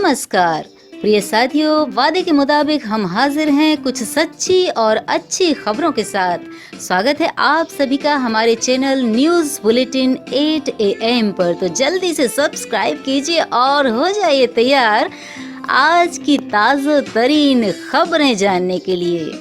नमस्कार प्रिय साथियों, वादे के मुताबिक हम हाजिर हैं कुछ सच्ची और अच्छी खबरों के साथ। स्वागत है आप सभी का हमारे चैनल न्यूज़ बुलेटिन 8 AM पर। तो जल्दी से सब्सक्राइब कीजिए और हो जाइए तैयार आज की ताज़ा तरीन खबरें जानने के लिए।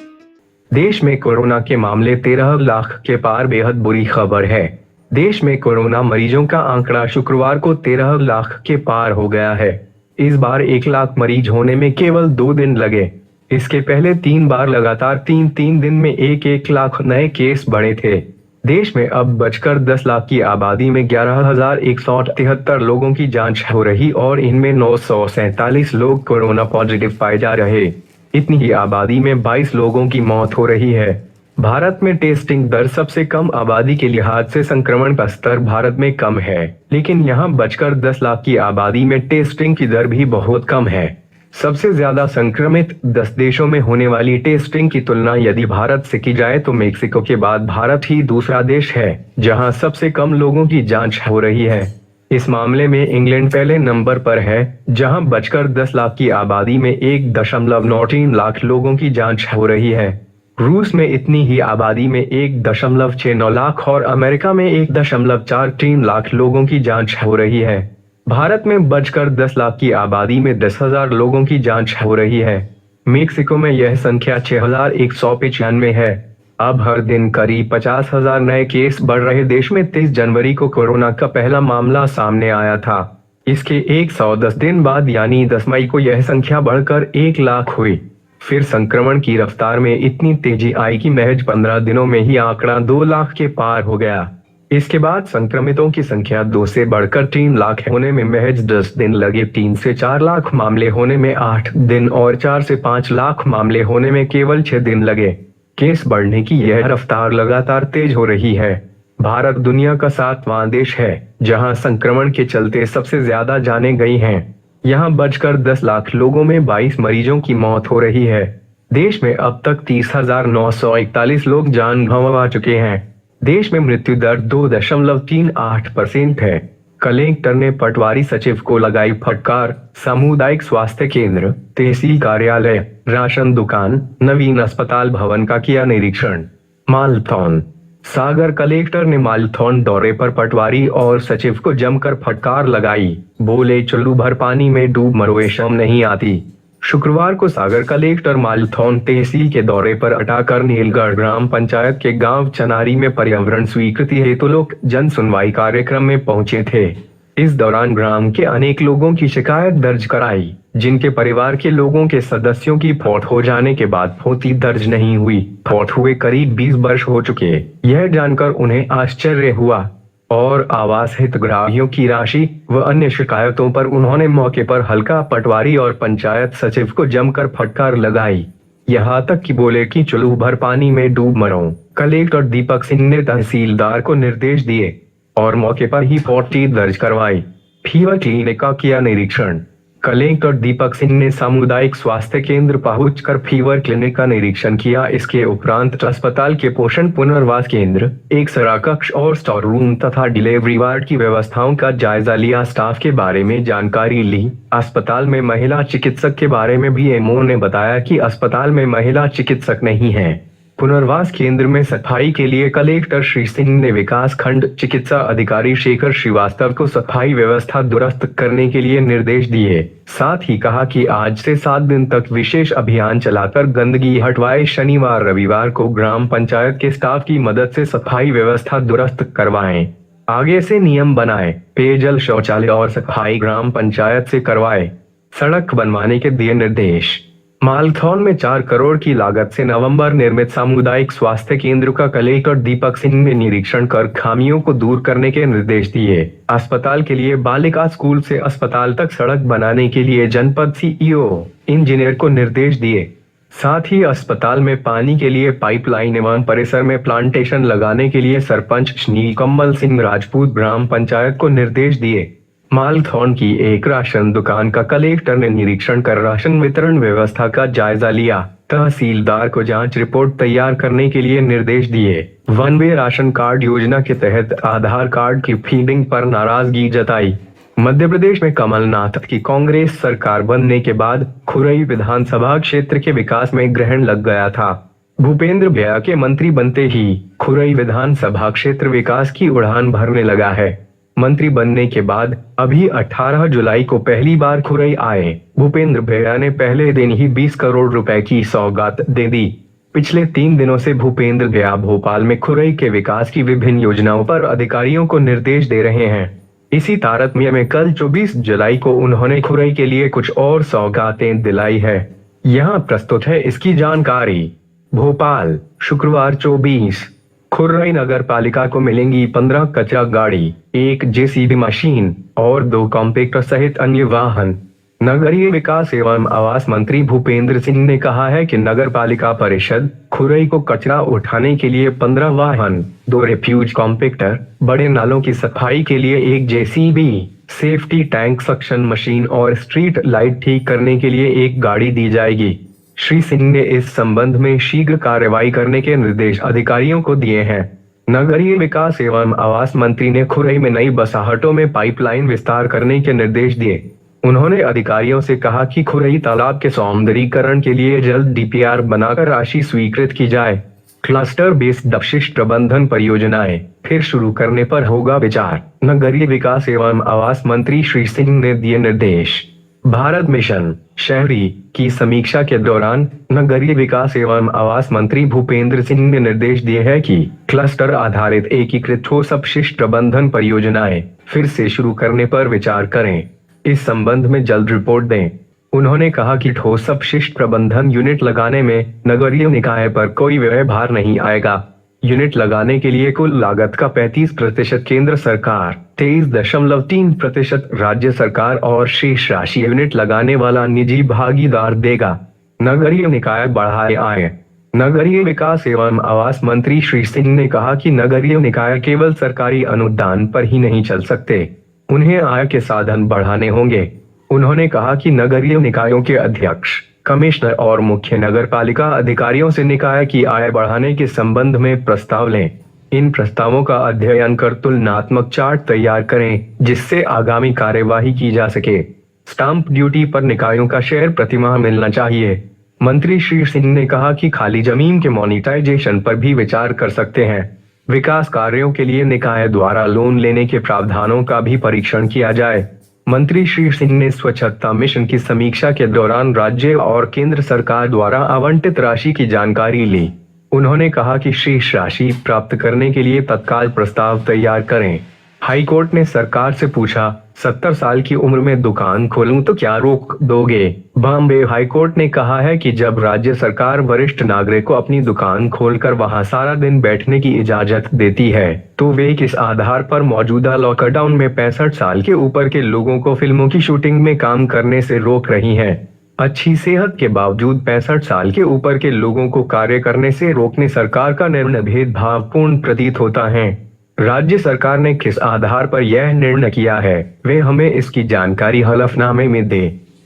देश में कोरोना के मामले 13 लाख के पार, बेहद बुरी खबर है। देश में कोरोना मरीजों का आंकड़ा शुक्रवार को 13 लाख के पार हो गया है। इस बार 1 लाख मरीज होने में केवल 2 दिन लगे। इसके पहले 3 बार लगातार 3 दिन में 1 लाख नए केस बढ़े थे। देश में अब बचकर 10 लाख की आबादी में 11,178 लोगों की जांच हो रही और इनमें 947 लोग कोरोना पॉजिटिव पाए जा रहे। इतनी ही आबादी में 22 लोगों की मौत हो रही है। भारत में टेस्टिंग दर सबसे कम आबादी के लिहाज से संक्रमण का स्तर भारत में कम है, लेकिन यहाँ बचकर 10 लाख की आबादी में टेस्टिंग की दर भी बहुत कम है। सबसे ज्यादा संक्रमित 10 देशों में होने वाली टेस्टिंग की तुलना यदि भारत से की जाए तो मेक्सिको के बाद भारत ही दूसरा देश है जहां सबसे कम लोगों की जांच हो रही है। इस मामले में इंग्लैंड पहले नंबर पर है, जहां बचकर 10 लाख की आबादी में 1.93 लाख लोगों की जांच हो रही है। रूस में इतनी ही आबादी में 1.69 लाख और अमेरिका में 1.43 लाख लोगों की जांच हो रही है। भारत में बचकर 10 लाख की आबादी में 10,000 लोगों की जांच हो रही है। मेक्सिको में यह संख्या 6,195 है। अब हर दिन करीब 50,000 नए केस बढ़ रहे देश में 23 जनवरी को कोरोना का पहला मामला सामने आया था। इसके 110 दिन बाद यानी 10 मई को यह संख्या बढ़कर 1 लाख हुई। फिर संक्रमण की रफ्तार में इतनी तेजी आई कि महज 15 दिनों में ही आंकड़ा 2 लाख के पार हो गया। इसके बाद संक्रमितों की संख्या 2 से बढ़कर 3 लाख होने में महज 10 दिन लगे। 3 से 4 लाख मामले होने में 8 दिन और 4 से 5 लाख मामले होने में केवल 6 दिन लगे। केस बढ़ने की यह रफ्तार लगातार तेज हो रही है। भारत दुनिया का 7वां देश है जहां संक्रमण के चलते सबसे ज्यादा जानें गई हैं। यहां बचकर 10 लाख लोगों में 22 मरीजों की मौत हो रही है। देश में अब तक 30,941 लोग जान गंवा चुके हैं। देश में मृत्यु दर 2.38% है। कलेक्टर ने पटवारी सचिव को लगाई फटकार। सामुदायिक स्वास्थ्य केंद्र, तहसील कार्यालय, राशन दुकान, नवीन अस्पताल भवन का किया निरीक्षण। मालथौन सागर कलेक्टर ने मालथौन दौरे पर पटवारी और सचिव को जमकर फटकार लगाई। बोले, चुल्लू भर पानी में डूब मरो, ये शर्म नहीं आती। शुक्रवार को सागर कलेक्टर मालथौन तहसील के दौरे पर अटाकर नीलगढ़ ग्राम पंचायत के गांव चनारी में पर्यावरण स्वीकृति हेतु लोक जन सुनवाई कार्यक्रम में पहुंचे थे। इस दौरान ग्राम के अनेक लोगों की शिकायत दर्ज कराई, जिनके परिवार के लोगों के सदस्यों की फौत हो जाने के बाद फौती दर्ज नहीं हुई। फौत हुए करीब 20 वर्ष हो चुके। यह जानकर उन्हें आश्चर्य हुआ और आवास हितग्राहियों की राशि व अन्य शिकायतों पर उन्होंने मौके पर हल्का पटवारी और पंचायत सचिव को जमकर फटकार लगाई। यहाँ तक कि बोले कि चुल्लू भर पानी में डूब मरो। कलेक्टर दीपक सिंह ने तहसीलदार को निर्देश दिए और मौके पर ही फौती दर्ज करवाई। फीवर क्लिनिक का किया निरीक्षण। कलेक्टर दीपक सिंह ने सामुदायिक स्वास्थ्य केंद्र पहुंचकर फीवर क्लिनिक का निरीक्षण किया। इसके उपरांत अस्पताल के पोषण पुनर्वास केंद्र, एक्स-रे कक्ष और स्टोर रूम तथा डिलीवरी वार्ड की व्यवस्थाओं का जायजा लिया। स्टाफ के बारे में जानकारी ली। अस्पताल में महिला चिकित्सक के बारे में भी एमओ ने बताया कि अस्पताल में महिला चिकित्सक नहीं है। पुनर्वास केंद्र में सफाई के लिए कलेक्टर श्री सिंह ने विकास खंड चिकित्सा अधिकारी शेखर श्रीवास्तव को सफाई व्यवस्था दुरुस्त करने के लिए निर्देश दिए। साथ ही कहा कि आज से 7 दिन तक विशेष अभियान चलाकर गंदगी हटवाए। शनिवार रविवार को ग्राम पंचायत के स्टाफ की मदद से सफाई व्यवस्था दुरुस्त करवाएं। आगे से नियम बनाए। पेयजल, शौचालय और सफाई ग्राम पंचायत से करवाए। सड़क बनवाने के दिए निर्देश। मालथौन में 4 करोड़ की लागत से नवंबर निर्मित सामुदायिक स्वास्थ्य केंद्र का कलेक्टर दीपक सिंह ने निरीक्षण कर खामियों को दूर करने के निर्देश दिए। अस्पताल के लिए बालिका स्कूल से अस्पताल तक सड़क बनाने के लिए जनपद सीईओ इंजीनियर को निर्देश दिए। साथ ही अस्पताल में पानी के लिए पाइपलाइन एवं परिसर में प्लांटेशन लगाने के लिए सरपंच श्री कमल सिंह राजपूत ग्राम पंचायत को निर्देश दिए। मालथौन की एक राशन दुकान का कलेक्टर ने निरीक्षण कर राशन वितरण व्यवस्था का जायजा लिया। तहसीलदार को जांच रिपोर्ट तैयार करने के लिए निर्देश दिए। वन वे राशन कार्ड योजना के तहत आधार कार्ड की फीडिंग पर नाराजगी जताई। मध्य प्रदेश में कमलनाथ की कांग्रेस सरकार बनने के बाद खुरई विधानसभा क्षेत्र के विकास में ग्रहण लग गया था। भूपेंद्र भैया के मंत्री बनते ही खुरई विधानसभा क्षेत्र विकास की उड़ान भरने लगा है। मंत्री बनने के बाद अभी 18 जुलाई को पहली बार खुरई आए भूपेंद्र भैया ने पहले दिन ही 20 करोड़ रुपए की सौगात दे दी। पिछले 3 दिनों से भूपेंद्र भैया भोपाल में खुरई के विकास की विभिन्न योजनाओं पर अधिकारियों को निर्देश दे रहे हैं। इसी तारतम्य में कल 24 जुलाई को उन्होंने खुरई के लिए कुछ और सौगातें दिलाई है। यहाँ प्रस्तुत है इसकी जानकारी। भोपाल, शुक्रवार 24। खुरई नगर पालिका को मिलेंगी 15 कचरा गाड़ी, 1 जेसीबी मशीन और 2 कॉम्पैक्टर सहित अन्य वाहन। नगरीय विकास एवं आवास मंत्री भूपेंद्र सिंह ने कहा है कि नगर पालिका परिषद खुरई को कचरा उठाने के लिए 15 वाहन, 2 रेफ्यूज कॉम्पैक्टर, बड़े नालों की सफाई के लिए 1 JCB, safety tank suction machine और स्ट्रीट लाइट ठीक करने के लिए 1 गाड़ी दी जाएगी। श्री सिंह ने इस संबंध में शीघ्र कार्रवाई करने के निर्देश अधिकारियों को दिए हैं। नगरीय विकास एवं आवास मंत्री ने खुरई में नई बसाहटों में पाइपलाइन विस्तार करने के निर्देश दिए। उन्होंने अधिकारियों से कहा कि खुरई तालाब के सौंदर्यीकरण के लिए जल्द डीपीआर बनाकर राशि स्वीकृत की जाए। क्लस्टर बेस्ड अपशिष्ट प्रबंधन परियोजनाएं फिर शुरू करने पर होगा विचार। नगरीय विकास एवं आवास मंत्री श्री सिंह ने दिए निर्देश। भारत मिशन शहरी की समीक्षा के दौरान नगरीय विकास एवं आवास मंत्री भूपेंद्र सिंह ने निर्देश दिए हैं कि क्लस्टर आधारित एकीकृत ठोस अपशिष्ट प्रबंधन परियोजनाएं फिर से शुरू करने पर विचार करें। इस संबंध में जल्द रिपोर्ट दें। उन्होंने कहा कि ठोस अपशिष्ट प्रबंधन यूनिट लगाने में नगरीय निकाय पर कोई व्यय भार नहीं आएगा। यूनिट लगाने के लिए कुल लागत का 35% केंद्र सरकार, 23.3% राज्य सरकार और शेष राशि यूनिट लगाने वाला निजी भागीदार देगा। नगरीय निकाय बढ़ाए आए। नगरीय विकास एवं आवास मंत्री श्री सिंह ने कहा कि नगरीय निकाय केवल सरकारी अनुदान पर ही नहीं चल सकते, उन्हें आय के साधन बढ़ाने होंगे। उन्होंने कहा कि नगरीय निकायों के अध्यक्ष, कमिश्नर और मुख्य नगर पालिका अधिकारियों से निकाय की आय बढ़ाने के संबंध में प्रस्ताव लें। इन प्रस्तावों का अध्ययन कर तुलनात्मक चार्ट तैयार करें जिससे आगामी कार्यवाही की जा सके। स्टाम्प ड्यूटी पर निकायों का शेयर प्रतिमाह मिलना चाहिए। मंत्री श्री सिंह ने कहा कि खाली जमीन के मोनेटाइजेशन पर भी विचार कर सकते हैं। विकास कार्यों के लिए निकाय द्वारा लोन लेने के प्रावधानों का भी परीक्षण किया जाए। मंत्री श्री सिंह ने स्वच्छता मिशन की समीक्षा के दौरान राज्य और केंद्र सरकार द्वारा आवंटित राशि की जानकारी ली। उन्होंने कहा कि शेष राशि प्राप्त करने के लिए तत्काल प्रस्ताव तैयार करें। हाई कोर्ट ने सरकार से पूछा, 70 साल की उम्र में दुकान खोलूं तो क्या रोक दोगे? बॉम्बे हाई कोर्ट ने कहा है कि जब राज्य सरकार वरिष्ठ नागरिक को अपनी दुकान खोलकर वहां सारा दिन बैठने की इजाजत देती है तो वे किस आधार पर मौजूदा लॉकडाउन में 65 साल के ऊपर के लोगों को फिल्मों की शूटिंग में काम करने से रोक रही है? अच्छी सेहत के बावजूद 65 साल के ऊपर के लोगों को कार्य करने से रोकने सरकार का निर्णय भेदभावपूर्ण प्रतीत होता है। राज्य सरकार ने किस आधार पर यह निर्णय किया है वे हमें इसकी जानकारी हलफनामे में दे।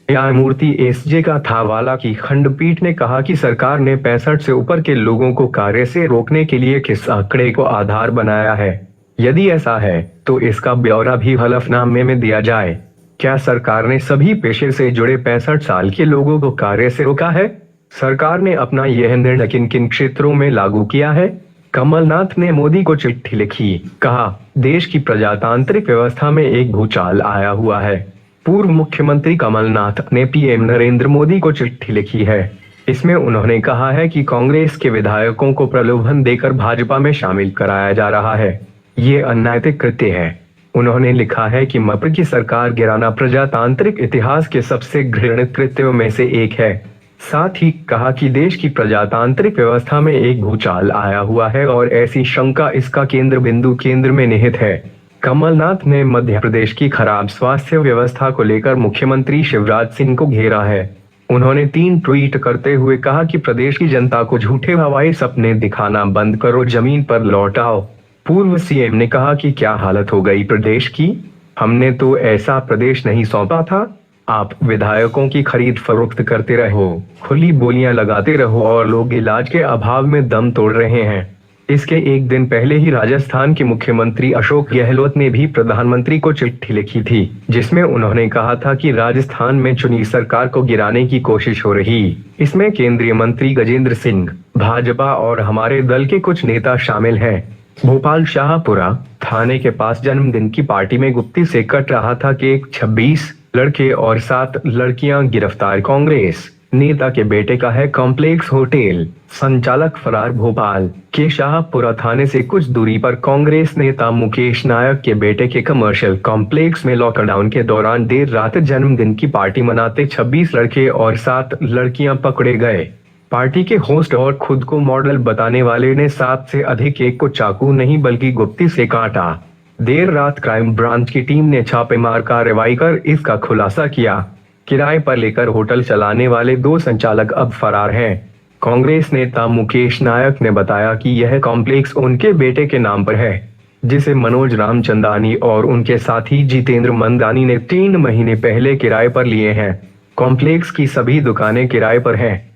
न्यायमूर्ति एसजे का थावाला की खंडपीठ ने कहा कि सरकार ने 65 से ऊपर के लोगों को कार्य से रोकने के लिए किस आंकड़े को आधार बनाया है। यदि ऐसा है तो इसका ब्यौरा भी हलफनामे में दिया जाए। क्या सरकार ने सभी पेशे से जुड़े 65 साल के लोगों को कार्य से रोका है? सरकार ने अपना यह निर्णय किन किन क्षेत्रों में लागू किया है? कमलनाथ ने मोदी को चिट्ठी लिखी, कहा देश की प्रजातांत्रिक व्यवस्था में एक भूचाल आया हुआ है। पूर्व मुख्यमंत्री कमलनाथ ने पीएम नरेंद्र मोदी को चिट्ठी लिखी है। इसमें उन्होंने कहा है कि कांग्रेस के विधायकों को प्रलोभन देकर भाजपा में शामिल कराया जा रहा है। ये अनैतिक कृत्य है। उन्होंने लिखा है कि मप्र की सरकार गिराना प्रजातांत्रिक इतिहास के सबसे घृणित कृत्यों में से एक है। साथ ही कहा कि देश की प्रजातांत्रिक व्यवस्था में एक भूचाल आया हुआ है और ऐसी शंका इसका केंद्र में निहित है। कमलनाथ ने मध्य प्रदेश की खराब स्वास्थ्य व्यवस्था को लेकर मुख्यमंत्री शिवराज सिंह को घेरा है। उन्होंने 3 ट्वीट करते हुए कहा कि प्रदेश की जनता को झूठे हवाई सपने दिखाना बंद करो, जमीन पर लौट आओ। पूर्व सीएम ने कहा कि क्या हालत हो गई प्रदेश की, हमने तो ऐसा प्रदेश नहीं सौंपा था। आप विधायकों की खरीद फरोख्त करते रहो, खुली बोलियां लगाते रहो और लोग इलाज के अभाव में दम तोड़ रहे हैं। इसके एक दिन पहले ही राजस्थान के मुख्यमंत्री अशोक गहलोत ने भी प्रधानमंत्री को चिट्ठी लिखी थी, जिसमें उन्होंने कहा था कि राजस्थान में चुनी सरकार को गिराने की कोशिश हो रही। इसमें केंद्रीय मंत्री गजेंद्र सिंह, भाजपा और हमारे दल के कुछ नेता शामिल हैं। भोपाल शाहपुरा थाने के पास जन्मदिन की पार्टी में गुप्ती से कट रहा था केक। 26 लड़के और 7 लड़कियां गिरफ्तार। कांग्रेस नेता के बेटे का है कॉम्प्लेक्स होटल, संचालक फरार। भोपाल के शाहपुरा थाने से कुछ दूरी पर कांग्रेस नेता मुकेश नायक के बेटे के कमर्शियल कॉम्प्लेक्स में लॉकडाउन के दौरान देर रात जन्मदिन की पार्टी मनाते 26 लड़के और 7 लड़कियां पकड़े गए। पार्टी के होस्ट और खुद को मॉडल बताने वाले ने 7 से अधिक केक को चाकू नहीं बल्कि गुप्ती से काटा। देर रात क्राइम ब्रांच की टीम ने छापेमार कार्रवाई कर इसका खुलासा किया। किराए पर लेकर होटल चलाने वाले 2 संचालक अब फरार हैं। कांग्रेस नेता मुकेश नायक ने बताया कि यह कॉम्प्लेक्स उनके बेटे के नाम पर है, जिसे मनोज रामचंदानी और उनके साथी जितेंद्र मंदानी ने 3 महीने पहले किराए पर लिए हैं। कॉम्प्लेक्स की सभी दुकानें किराए पर हैं।